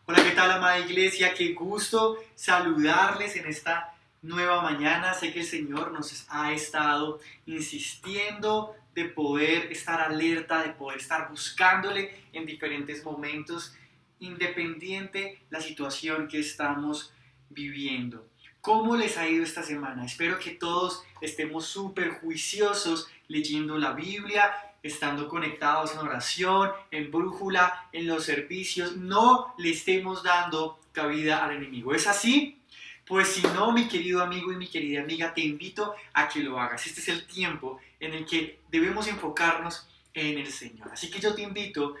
Hola, ¿qué tal, amada iglesia? Qué gusto saludarles en esta nueva mañana. Sé que el Señor nos ha estado insistiendo de poder estar alerta, de poder estar buscándole en diferentes momentos, independiente la situación que estamos viviendo. ¿Cómo les ha ido esta semana? Espero que todos estemos súper juiciosos leyendo la Biblia, estando conectados en oración, en brújula, en los servicios, no le estemos dando cabida al enemigo. ¿Es así? Pues si no, mi querido amigo y mi querida amiga, te invito a que lo hagas. Este es el tiempo en el que debemos enfocarnos en el Señor. Así que yo te invito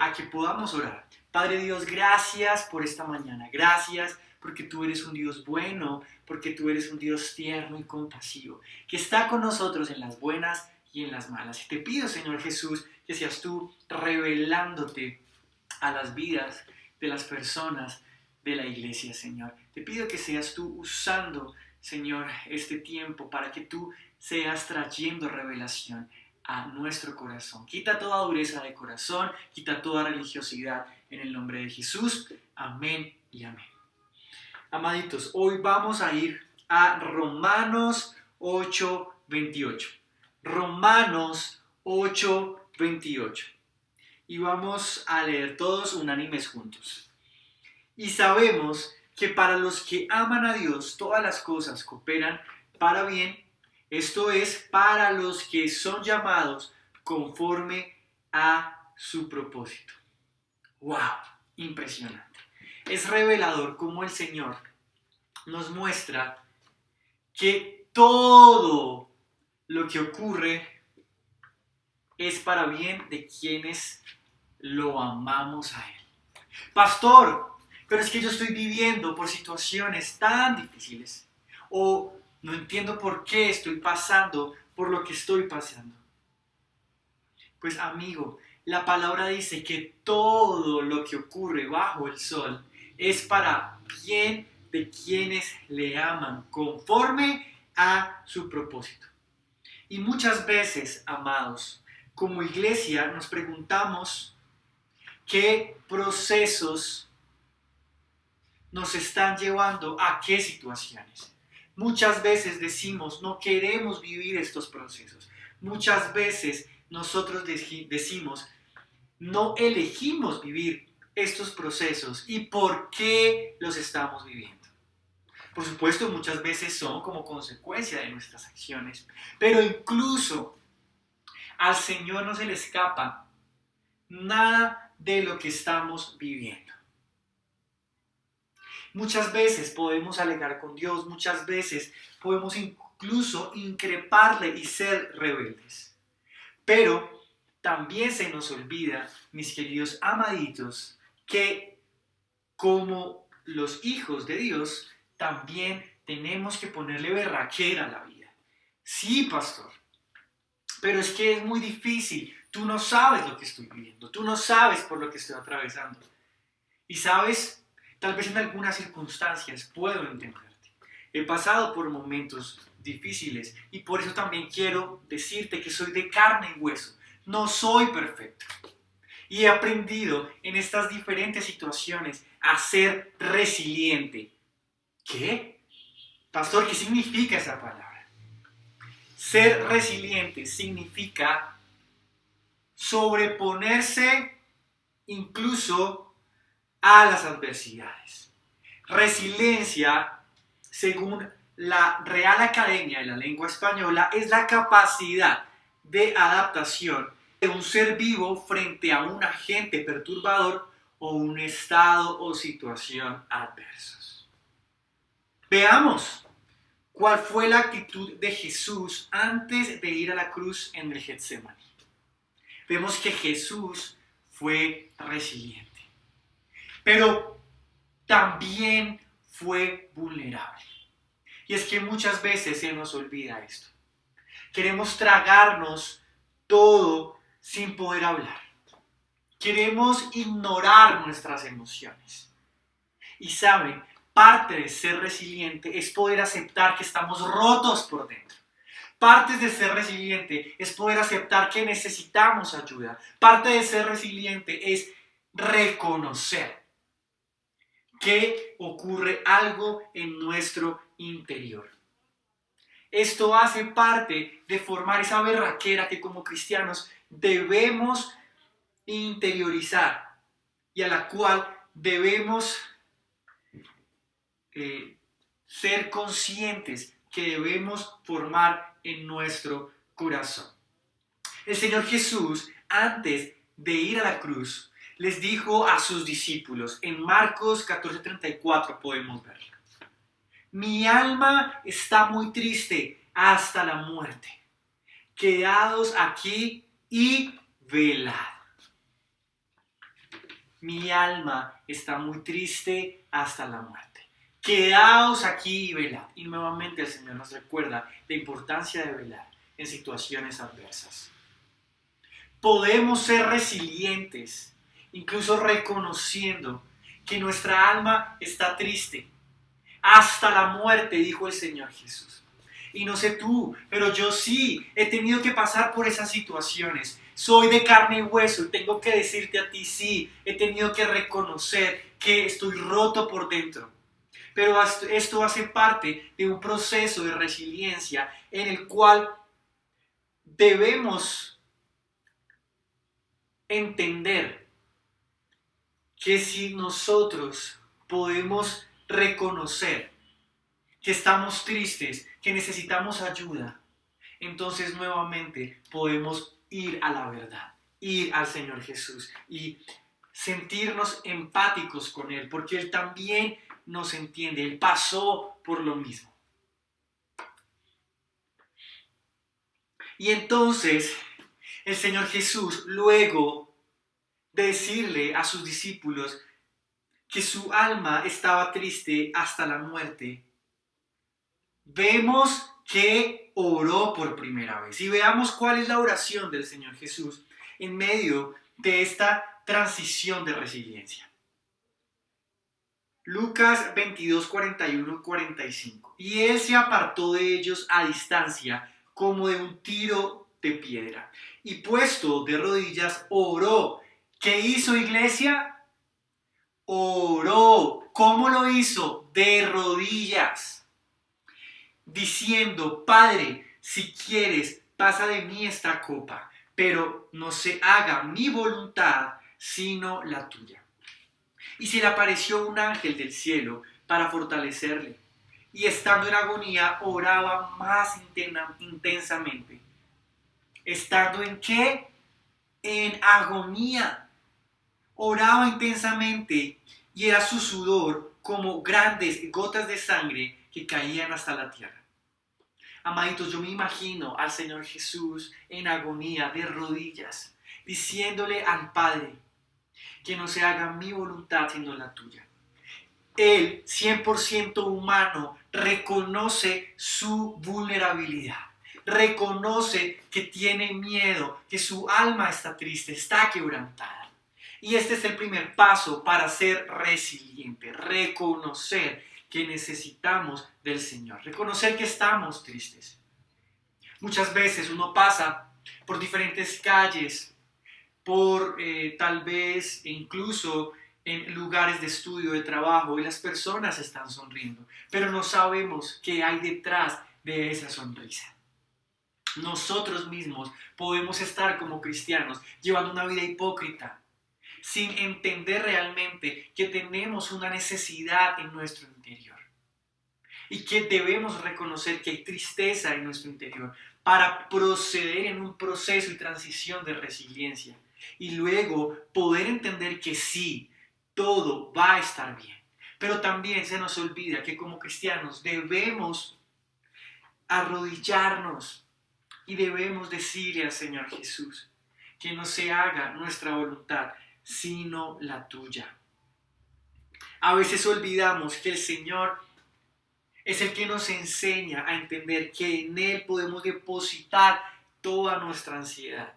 a que podamos orar. Padre Dios, gracias por esta mañana. Gracias porque tú eres un Dios bueno, porque tú eres un Dios tierno y compasivo, que está con nosotros en las buenas y en las malas. Y te pido, Señor Jesús, que seas tú revelándote a las vidas de las personas de la iglesia, Señor. Te pido que seas tú usando, Señor, este tiempo para que tú seas trayendo revelación a nuestro corazón. Quita toda dureza de corazón, quita toda religiosidad en el nombre de Jesús. Amén y amén. Amaditos, hoy vamos a ir a Romanos 8:28. Romanos 8:28. Y vamos a leer todos unánimes juntos. Y sabemos que para los que aman a Dios, todas las cosas cooperan para bien, esto es, para los que son llamados conforme a su propósito. ¡Wow! Impresionante. Es revelador cómo el Señor nos muestra que todo lo que ocurre es para bien de quienes lo amamos a Él. Pastor, pero es que yo estoy viviendo por situaciones tan difíciles, o no entiendo por qué estoy pasando por lo que estoy pasando. Pues amigo, la palabra dice que todo lo que ocurre bajo el sol es para bien de quienes le aman conforme a su propósito. Y muchas veces, amados, como iglesia nos preguntamos qué procesos nos están llevando a qué situaciones. Muchas veces decimos, no queremos vivir estos procesos. Muchas veces nosotros decimos, no elegimos vivir estos procesos y por qué los estamos viviendo. Por supuesto, muchas veces son como consecuencia de nuestras acciones, pero incluso al Señor no se le escapa nada de lo que estamos viviendo. Muchas veces podemos alegar con Dios, muchas veces podemos incluso increparle y ser rebeldes. Pero también se nos olvida, mis queridos amaditos, que como los hijos de Dios, también tenemos que ponerle berraquera a la vida. Sí, pastor, pero es que es muy difícil. Tú no sabes lo que estoy viviendo, tú no sabes por lo que estoy atravesando. Y sabes, tal vez en algunas circunstancias puedo entenderte. He pasado por momentos difíciles y por eso también quiero decirte que soy de carne y hueso. No soy perfecto. Y he aprendido en estas diferentes situaciones a ser resiliente. ¿Qué? Pastor, ¿qué significa esa palabra? Ser resiliente significa sobreponerse incluso a las adversidades. Resiliencia, según la Real Academia de la Lengua Española, es la capacidad de adaptación de un ser vivo frente a un agente perturbador o un estado o situación adversos. Veamos cuál fue la actitud de Jesús antes de ir a la cruz en el Getsemaní. Vemos que Jesús fue resiliente, pero también fue vulnerable. Y es que muchas veces se nos olvida esto. Queremos tragarnos todo sin poder hablar. Queremos ignorar nuestras emociones. Y saben, parte de ser resiliente es poder aceptar que estamos rotos por dentro. Parte de ser resiliente es poder aceptar que necesitamos ayuda. Parte de ser resiliente es reconocer que ocurre algo en nuestro interior. Esto hace parte de formar esa berraquera que como cristianos debemos interiorizar y a la cual debemos ser conscientes que debemos formar en nuestro corazón. El Señor Jesús, antes de ir a la cruz, les dijo a sus discípulos, en Marcos 14:34 podemos verlo: mi alma está muy triste hasta la muerte. Quedaos aquí y velad. Mi alma está muy triste hasta la muerte. Quedaos aquí y velad. Y nuevamente el Señor nos recuerda la importancia de velar en situaciones adversas. Podemos ser resilientes, incluso reconociendo que nuestra alma está triste. Hasta la muerte, dijo el Señor Jesús. Y no sé tú, pero yo sí he tenido que pasar por esas situaciones. Soy de carne y hueso y tengo que decirte a ti, sí, he tenido que reconocer que estoy roto por dentro. Pero esto hace parte de un proceso de resiliencia en el cual debemos entender que si nosotros podemos reconocer que estamos tristes, que necesitamos ayuda, entonces nuevamente podemos ir a la verdad, ir al Señor Jesús y sentirnos empáticos con Él, porque Él también nos entiende, Él pasó por lo mismo. Y entonces el Señor Jesús, luego de decirle a sus discípulos que su alma estaba triste hasta la muerte, vemos que oró por primera vez. Y veamos cuál es la oración del Señor Jesús en medio de esta transición de resiliencia. Lucas 22, 41, 45. Y él se apartó de ellos a distancia, como de un tiro de piedra. Y puesto de rodillas, oró. ¿Qué hizo, iglesia? Oró. ¿Cómo lo hizo? De rodillas. Diciendo, Padre, si quieres, pasa de mí esta copa, pero no se haga mi voluntad, sino la tuya. Y se le apareció un ángel del cielo para fortalecerle. Y estando en agonía, oraba más intensamente. ¿Estando en qué? En agonía. Oraba intensamente y era su sudor como grandes gotas de sangre que caían hasta la tierra. Amaditos, yo me imagino al Señor Jesús en agonía, de rodillas, diciéndole al Padre que no se haga mi voluntad sino la tuya. Él, 100% humano, reconoce su vulnerabilidad. Reconoce que tiene miedo, que su alma está triste, está quebrantada. Y este es el primer paso para ser resiliente, reconocer que necesitamos del Señor, reconocer que estamos tristes. Muchas veces uno pasa por diferentes calles, por tal vez incluso en lugares de estudio, de trabajo, y las personas están sonriendo, pero no sabemos qué hay detrás de esa sonrisa. Nosotros mismos podemos estar como cristianos llevando una vida hipócrita, sin entender realmente que tenemos una necesidad en nuestro interior y que debemos reconocer que hay tristeza en nuestro interior para proceder en un proceso y transición de resiliencia y luego poder entender que sí, todo va a estar bien. Pero también se nos olvida que como cristianos debemos arrodillarnos y debemos decirle al Señor Jesús que no se haga nuestra voluntad sino la tuya. A veces olvidamos que el Señor es el que nos enseña a entender que en Él podemos depositar toda nuestra ansiedad.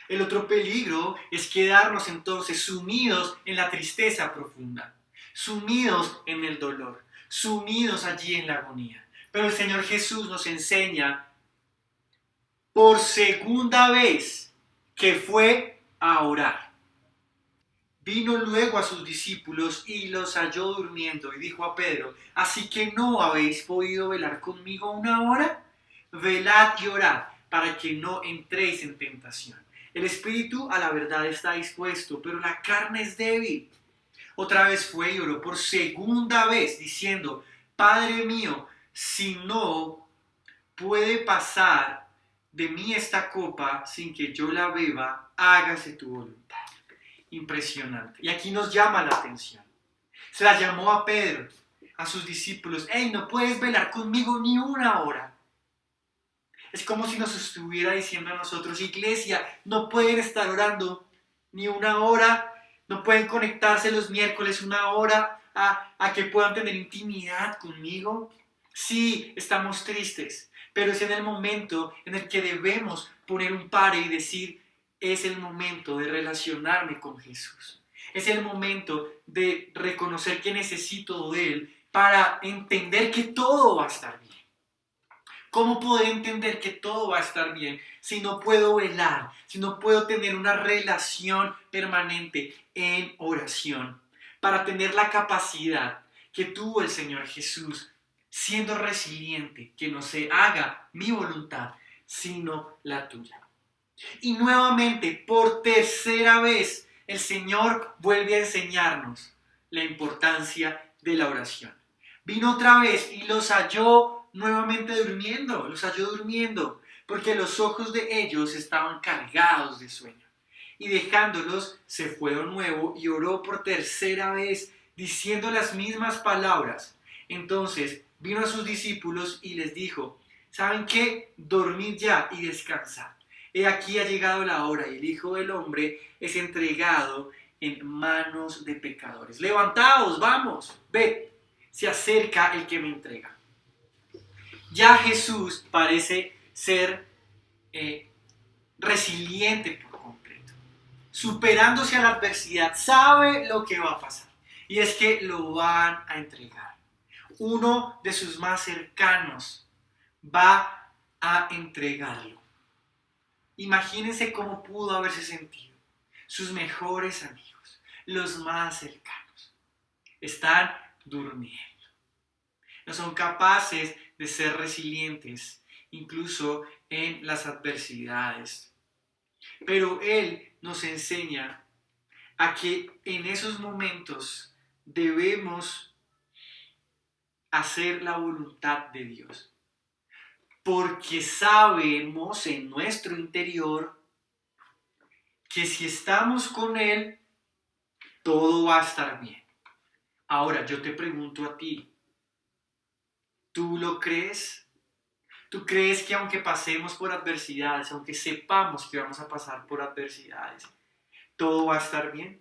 El otro peligro es quedarnos entonces sumidos en la tristeza profunda, sumidos en el dolor, sumidos allí en la agonía. Pero el Señor Jesús nos enseña por segunda vez que fue a orar. Vino luego a sus discípulos y los halló durmiendo y dijo a Pedro: ¿Así que no habéis podido velar conmigo una hora? Velad y orad para que no entréis en tentación. El espíritu a la verdad está dispuesto, pero la carne es débil. Otra vez fue y oró por segunda vez, diciendo: Padre mío, si no puede pasar de mí esta copa sin que yo la beba, hágase tu voluntad. Impresionante. Y aquí nos llama la atención. Se la llamó a Pedro, a sus discípulos: hey, no puedes velar conmigo ni una hora. Es como si nos estuviera diciendo a nosotros: iglesia, no pueden estar orando ni una hora, no pueden conectarse los miércoles una hora a que puedan tener intimidad conmigo. Sí, estamos tristes, pero es en el momento en el que debemos poner un pare y decir: es el momento de relacionarme con Jesús. Es el momento de reconocer que necesito de Él para entender que todo va a estar bien. ¿Cómo poder entender que todo va a estar bien si no puedo velar, si no puedo tener una relación permanente en oración? Para tener la capacidad que tuvo el Señor Jesús, siendo resiliente, que no se haga mi voluntad, sino la tuya. Y nuevamente, por tercera vez, el Señor vuelve a enseñarnos la importancia de la oración. Vino otra vez y los halló nuevamente durmiendo, porque los ojos de ellos estaban cargados de sueño. Y dejándolos, se fue de nuevo y oró por tercera vez, diciendo las mismas palabras. Entonces vino a sus discípulos y les dijo: ¿saben qué? Dormid ya y descansad. He aquí ha llegado la hora y el Hijo del Hombre es entregado en manos de pecadores. Levantaos, vamos, ved, se acerca el que me entrega. Ya Jesús parece ser resiliente por completo, superándose a la adversidad, sabe lo que va a pasar, y es que lo van a entregar. Uno de sus más cercanos va a entregarlo. Imagínense cómo pudo haberse sentido. Sus mejores amigos, los más cercanos, están durmiendo. No son capaces de ser resilientes, incluso en las adversidades. Pero Él nos enseña a que en esos momentos debemos hacer la voluntad de Dios. Porque sabemos en nuestro interior que si estamos con Él, todo va a estar bien. Ahora, yo te pregunto a ti, ¿tú lo crees? ¿Tú crees que aunque pasemos por adversidades, aunque sepamos que vamos a pasar por adversidades, todo va a estar bien?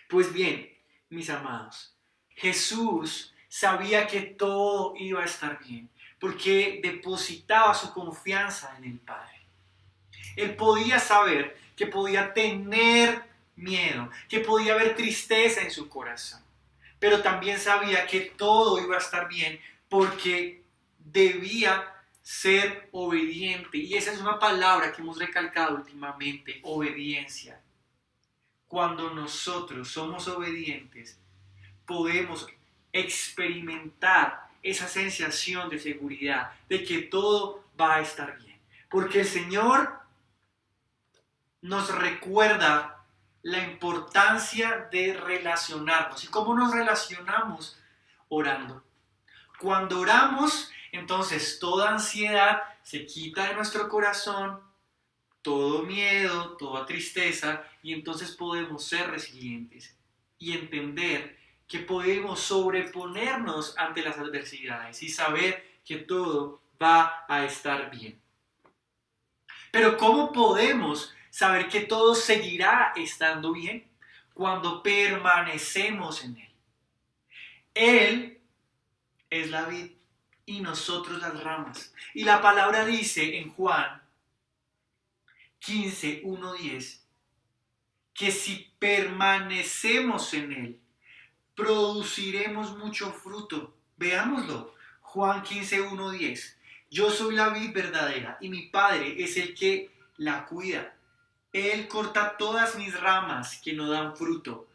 Pues bien, mis amados, Jesús sabía que todo iba a estar bien, porque depositaba su confianza en el Padre. Él podía saber que podía tener miedo, que podía haber tristeza en su corazón, pero también sabía que todo iba a estar bien porque debía ser obediente. Y esa es una palabra que hemos recalcado últimamente: obediencia. Cuando nosotros somos obedientes, podemos experimentar esa sensación de seguridad, de que todo va a estar bien. Porque el Señor nos recuerda la importancia de relacionarnos. ¿Y cómo nos relacionamos? Orando. Cuando oramos, entonces toda ansiedad se quita de nuestro corazón, todo miedo, toda tristeza, y entonces podemos ser resilientes y entender que podemos sobreponernos ante las adversidades y saber que todo va a estar bien. Pero ¿cómo podemos saber que todo seguirá estando bien? Cuando permanecemos en Él. Él es la vid y nosotros las ramas. Y la palabra dice en Juan 15, 1, 10, que si permanecemos en Él, produciremos mucho fruto. Veámoslo. Juan 15, 1, 10. Yo soy la vid verdadera y mi Padre es el que la cuida. Él corta todas mis ramas que no dan fruto,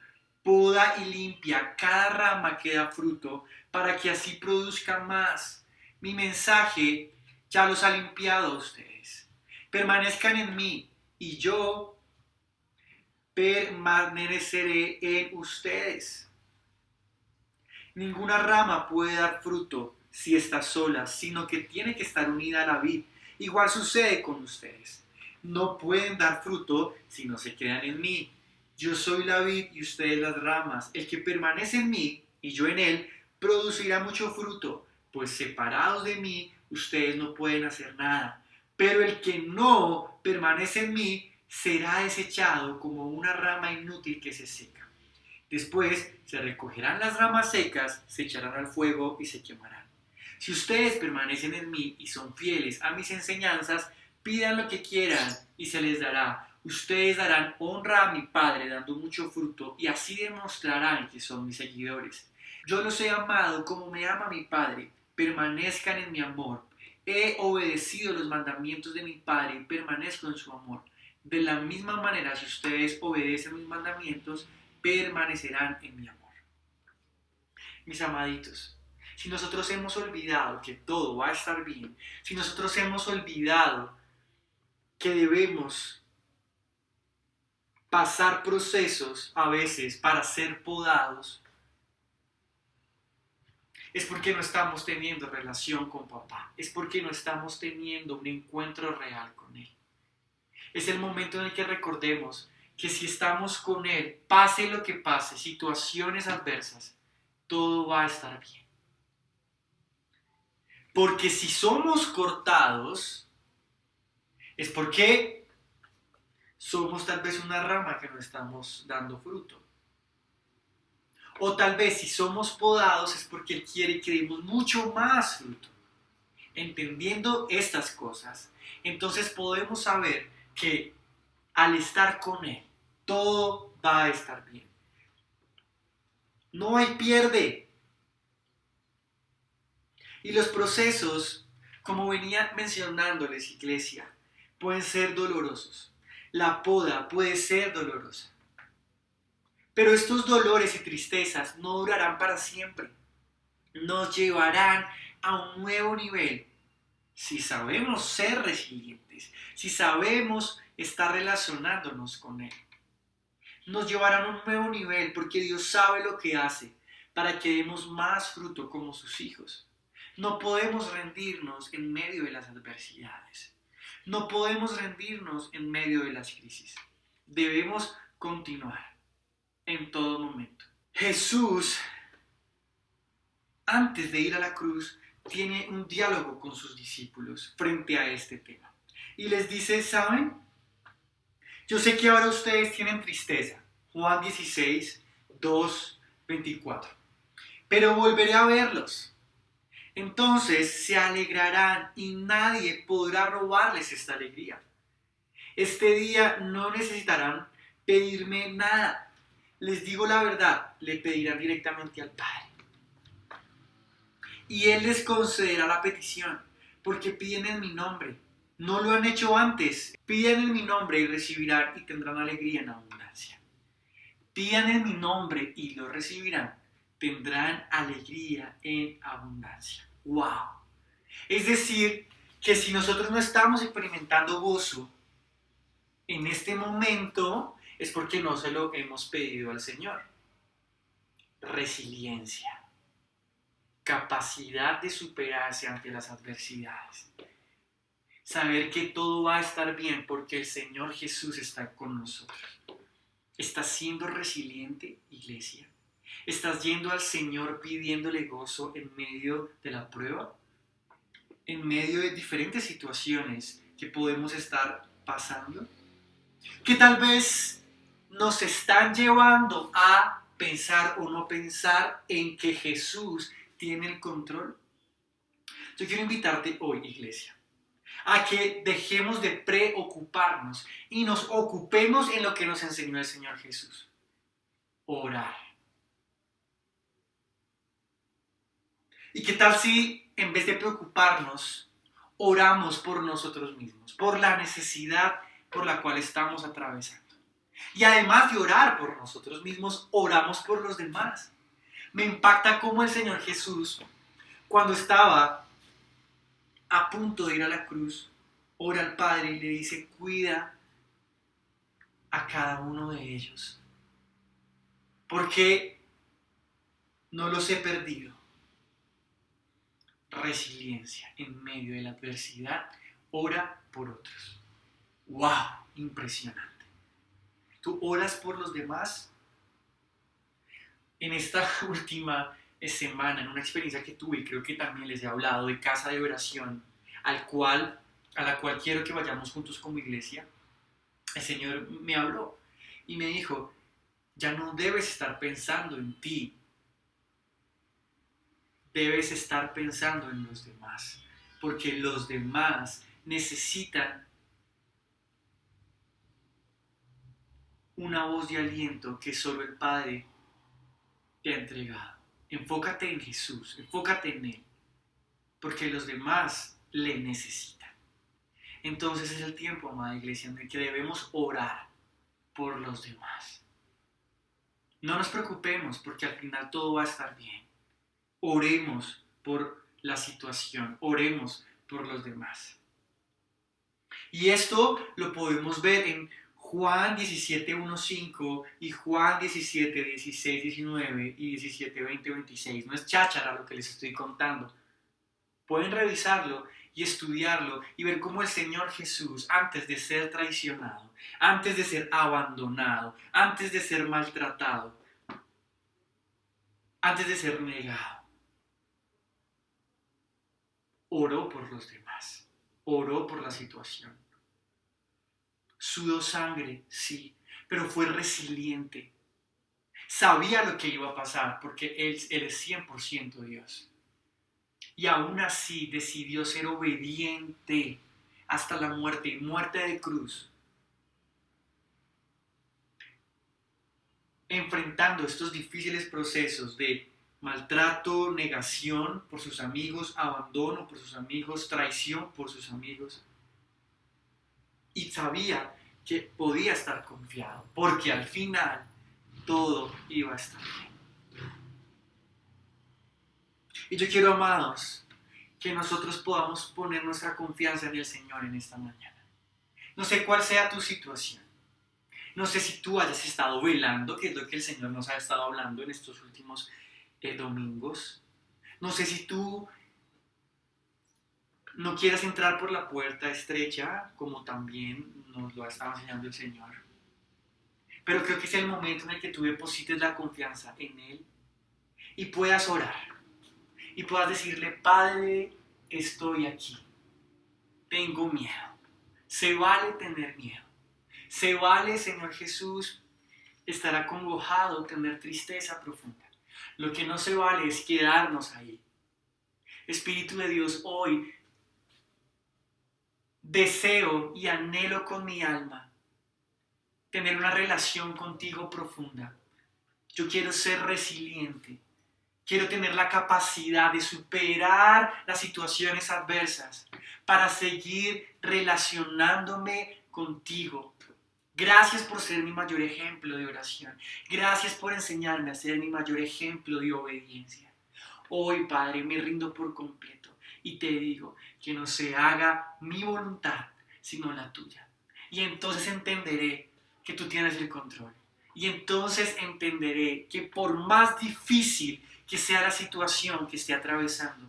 poda y limpia cada rama que da fruto, para que así produzca más. Mi mensaje ya los ha limpiado a ustedes. Permanezcan en mí y yo permaneceré en ustedes. Ninguna rama puede dar fruto si está sola, sino que tiene que estar unida a la vid. Igual sucede con ustedes. No pueden dar fruto si no se quedan en mí. Yo soy la vid y ustedes las ramas. El que permanece en mí y yo en él producirá mucho fruto, pues separados de mí ustedes no pueden hacer nada. Pero el que no permanece en mí será desechado como una rama inútil que se seca. Después se recogerán las ramas secas, se echarán al fuego y se quemarán. Si ustedes permanecen en mí y son fieles a mis enseñanzas, pidan lo que quieran y se les dará. Ustedes darán honra a mi Padre dando mucho fruto y así demostrarán que son mis seguidores. Yo los he amado como me ama mi Padre. Permanezcan en mi amor. He obedecido los mandamientos de mi Padre y permanezco en su amor. De la misma manera, si ustedes obedecen mis mandamientos, permanecerán en mi amor. Mis amaditos, si nosotros hemos olvidado que todo va a estar bien, si nosotros hemos olvidado que debemos pasar procesos a veces para ser podados, es porque no estamos teniendo relación con papá, es porque no estamos teniendo un encuentro real con él. Es el momento en el que recordemos que si estamos con él, pase lo que pase, situaciones adversas, todo va a estar bien. Porque si somos cortados, es porque somos tal vez una rama que no estamos dando fruto. O tal vez si somos podados es porque Él quiere que demos mucho más fruto. Entendiendo estas cosas, entonces podemos saber que al estar con Él, todo va a estar bien. No hay pierde. Y los procesos, como venía mencionándoles, iglesia, pueden ser dolorosos. La poda puede ser dolorosa. Pero estos dolores y tristezas no durarán para siempre. Nos llevarán a un nuevo nivel si sabemos ser resilientes, si sabemos estar relacionándonos con Él. Nos llevarán a un nuevo nivel porque Dios sabe lo que hace para que demos más fruto como sus hijos. No podemos rendirnos en medio de las adversidades. No podemos rendirnos en medio de las crisis. Debemos continuar en todo momento. Jesús, antes de ir a la cruz, tiene un diálogo con sus discípulos frente a este tema. Y les dice, ¿saben? Yo sé que ahora ustedes tienen tristeza. Juan 16, 2, 24. Pero volveré a verlos. Entonces se alegrarán y nadie podrá robarles esta alegría. Este día no necesitarán pedirme nada. Les digo la verdad, le pedirán directamente al Padre. Y Él les concederá la petición, porque piden en mi nombre. No lo han hecho antes. Pidan en mi nombre y recibirán y tendrán alegría en abundancia. Pidan en mi nombre y lo recibirán. Tendrán alegría en abundancia. ¡Wow! Es decir, que si nosotros no estamos experimentando gozo en este momento, es porque no se lo hemos pedido al Señor. Resiliencia. Capacidad de superarse ante las adversidades. Saber que todo va a estar bien porque el Señor Jesús está con nosotros. ¿Estás siendo resiliente, iglesia? ¿Estás yendo al Señor pidiéndole gozo en medio de la prueba? En medio de diferentes situaciones que podemos estar pasando. Que tal vez nos están llevando a pensar o no pensar en que Jesús tiene el control. Yo quiero invitarte hoy, iglesia, a que dejemos de preocuparnos y nos ocupemos en lo que nos enseñó el Señor Jesús. Orar. ¿Y qué tal si en vez de preocuparnos, oramos por nosotros mismos, por la necesidad por la cual estamos atravesando. Y además de orar por nosotros mismos, oramos por los demás. Me impacta cómo el Señor Jesús, cuando estaba a punto de ir a la cruz, ora al Padre y le dice, cuida a cada uno de ellos, porque no los he perdido. Resiliencia en medio de la adversidad, ora por otros. ¡Wow! Impresionante. ¿Tú oras por los demás? En esta última semana, en una experiencia que tuve, creo que también les he hablado, de casa de oración, a la cual quiero que vayamos juntos como iglesia, el Señor me habló y me dijo, ya no debes estar pensando en ti, debes estar pensando en los demás, porque los demás necesitan una voz de aliento que solo el Padre te ha entregado. Enfócate en Jesús, enfócate en Él, porque los demás le necesitan. Entonces es el tiempo, amada iglesia, en el que debemos orar por los demás. No nos preocupemos, porque al final todo va a estar bien. Oremos por la situación, oremos por los demás. Y esto lo podemos ver en Juan 17:1-5 y Juan 17:16-19 y 17:20-26. No es cháchara lo que les estoy contando. Pueden revisarlo y estudiarlo y ver cómo el Señor Jesús, antes de ser traicionado, antes de ser abandonado, antes de ser maltratado, antes de ser negado, oró por los demás, oró por la situación. Sudó sangre, sí, pero fue resiliente. Sabía lo que iba a pasar porque Él es 100% Dios. Y aún así decidió ser obediente hasta la muerte y muerte de cruz. Enfrentando estos difíciles procesos de maltrato, negación por sus amigos, abandono por sus amigos, traición por sus amigos. Y sabía que podía estar confiado, porque al final todo iba a estar bien. Y yo quiero, amados, que nosotros podamos poner nuestra confianza en el Señor en esta mañana. No sé cuál sea tu situación. No sé si tú hayas estado velando, que es lo que el Señor nos ha estado hablando en estos últimos domingos. No sé si tú no quieras entrar por la puerta estrecha, como también nos lo ha estado enseñando el Señor. Pero creo que es el momento en el que tú deposites la confianza en Él y puedas orar. Y puedas decirle, Padre, estoy aquí. Tengo miedo. Se vale tener miedo. Se vale, Señor Jesús, estar acongojado, tener tristeza profunda. Lo que no se vale es quedarnos ahí. Espíritu de Dios, hoy deseo y anhelo con mi alma tener una relación contigo profunda. Yo quiero ser resiliente. Quiero tener la capacidad de superar las situaciones adversas para seguir relacionándome contigo. Gracias por ser mi mayor ejemplo de oración. Gracias por enseñarme a ser mi mayor ejemplo de obediencia. Hoy, Padre, me rindo por completo y te digo que no se haga mi voluntad, sino la tuya. Y entonces entenderé que tú tienes el control. Y entonces entenderé que por más difícil que sea la situación que esté atravesando,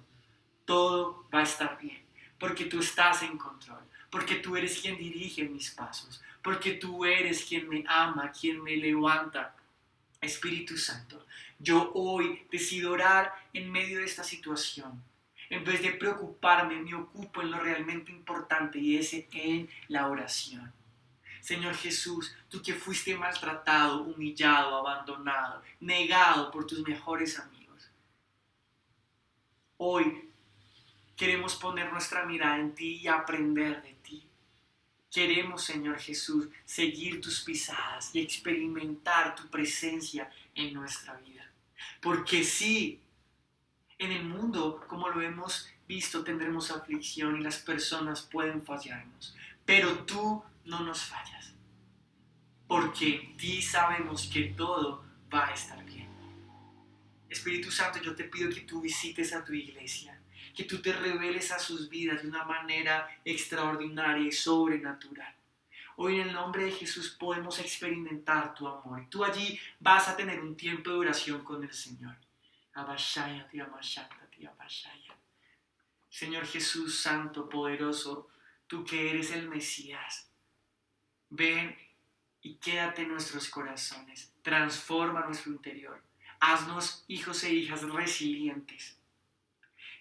todo va a estar bien, porque tú estás en control, porque tú eres quien dirige mis pasos, porque tú eres quien me ama, quien me levanta. Espíritu Santo, yo hoy decido orar en medio de esta situación. En vez de preocuparme, me ocupo en lo realmente importante y es en la oración. Señor Jesús, tú que fuiste maltratado, humillado, abandonado, negado por tus mejores amigos. Hoy queremos poner nuestra mirada en ti y aprender de ti. Queremos, Señor Jesús, seguir tus pisadas y experimentar tu presencia en nuestra vida. Porque sí, en el mundo, como lo hemos visto, tendremos aflicción y las personas pueden fallarnos. Pero tú no nos fallas, porque en ti sabemos que todo va a estar bien. Espíritu Santo, yo te pido que tú visites a tu iglesia, que tú te reveles a sus vidas de una manera extraordinaria y sobrenatural. Hoy en el nombre de Jesús podemos experimentar tu amor. Y tú allí vas a tener un tiempo de oración con el Señor. Señor Jesús Santo, poderoso, tú que eres el Mesías, ven y quédate en nuestros corazones. Transforma nuestro interior. Haznos hijos e hijas resilientes,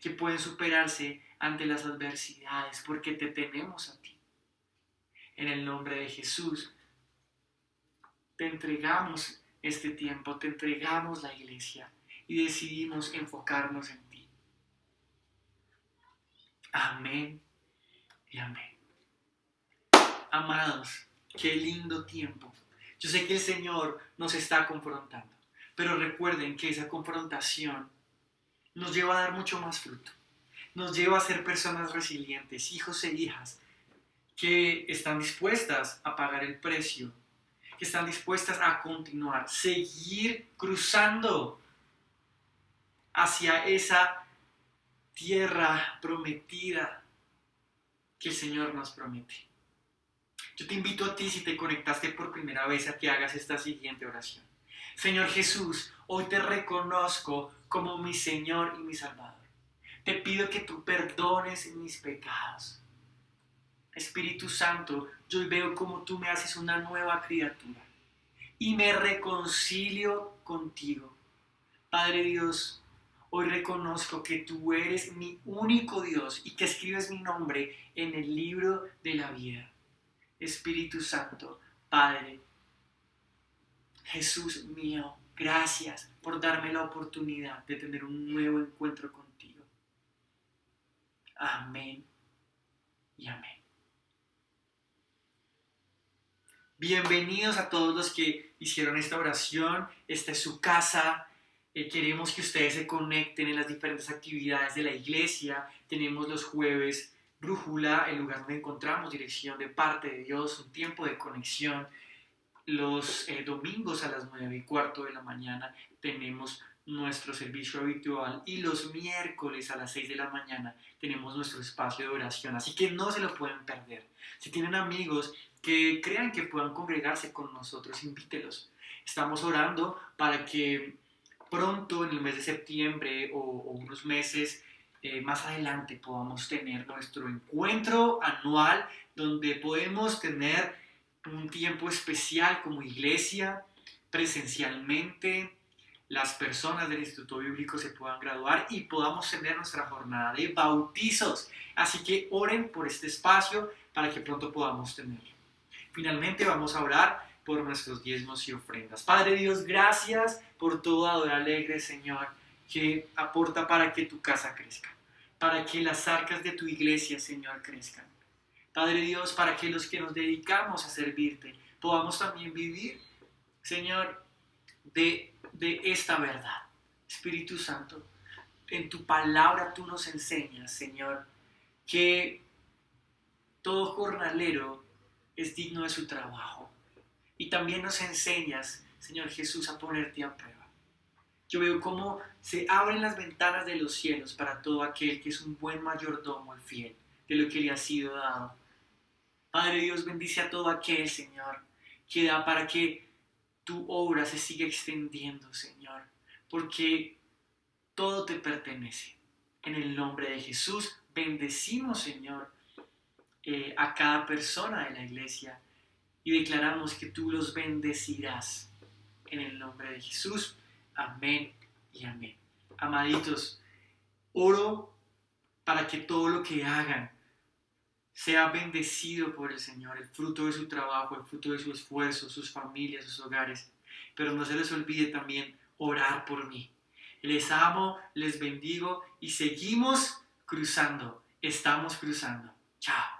que pueden superarse ante las adversidades, porque te tenemos a ti. En el nombre de Jesús, te entregamos este tiempo, te entregamos la iglesia y decidimos enfocarnos en ti. Amén y amén. Amados, qué lindo tiempo. Yo sé que el Señor nos está confrontando, pero recuerden que esa confrontación nos lleva a dar mucho más fruto. Nos lleva a ser personas resilientes, hijos e hijas, que están dispuestas a pagar el precio, que están dispuestas a continuar, seguir cruzando hacia esa tierra prometida que el Señor nos promete. Yo te invito a ti, si te conectaste por primera vez, a que hagas esta siguiente oración. Señor Jesús, hoy te reconozco como mi Señor y mi Salvador. Te pido que tú perdones mis pecados. Espíritu Santo, yo veo como tú me haces una nueva criatura y me reconcilio contigo. Padre Dios, hoy reconozco que tú eres mi único Dios y que escribes mi nombre en el libro de la vida. Espíritu Santo, Padre, Jesús mío, gracias por darme la oportunidad de tener un nuevo encuentro contigo. Amén y amén. Bienvenidos a todos los que hicieron esta oración. Esta es su casa. Queremos que ustedes se conecten en las diferentes actividades de la iglesia. Tenemos los jueves Brújula, el lugar donde encontramos dirección de parte de Dios, un tiempo de conexión. Los domingos a las 9:15 de la mañana tenemos nuestro servicio habitual y los miércoles a las 6 de la mañana tenemos nuestro espacio de oración. Así que no se lo pueden perder. Si tienen amigos que crean que puedan congregarse con nosotros, invítelos. Estamos orando para que pronto, en el mes de septiembre o unos meses más adelante, podamos tener nuestro encuentro anual donde podemos tener un tiempo especial como iglesia, presencialmente, las personas del Instituto Bíblico se puedan graduar y podamos tener nuestra jornada de bautizos. Así que oren por este espacio para que pronto podamos tenerlo. Finalmente vamos a orar por nuestros diezmos y ofrendas. Padre Dios, gracias por toda hora alegre, Señor, que aporta para que tu casa crezca, para que las arcas de tu iglesia, Señor, crezcan. Padre Dios, para que los que nos dedicamos a servirte podamos también vivir, Señor, de esta verdad. Espíritu Santo, en tu palabra tú nos enseñas, Señor, que todo jornalero es digno de su trabajo. Y también nos enseñas, Señor Jesús, a ponerte a prueba. Yo veo cómo se abren las ventanas de los cielos para todo aquel que es un buen mayordomo y fiel de lo que le ha sido dado. Padre Dios, bendice a todo aquel, Señor, que da para que tu obra se siga extendiendo, Señor, porque todo te pertenece. En el nombre de Jesús, bendecimos, Señor, a cada persona de la iglesia y declaramos que tú los bendecirás. En el nombre de Jesús, amén y amén. Amaditos, oro para que todo lo que hagan sea bendecido por el Señor, el fruto de su trabajo, el fruto de su esfuerzo, sus familias, sus hogares. Pero no se les olvide también orar por mí. Les amo, les bendigo y seguimos cruzando. Estamos cruzando. Chao.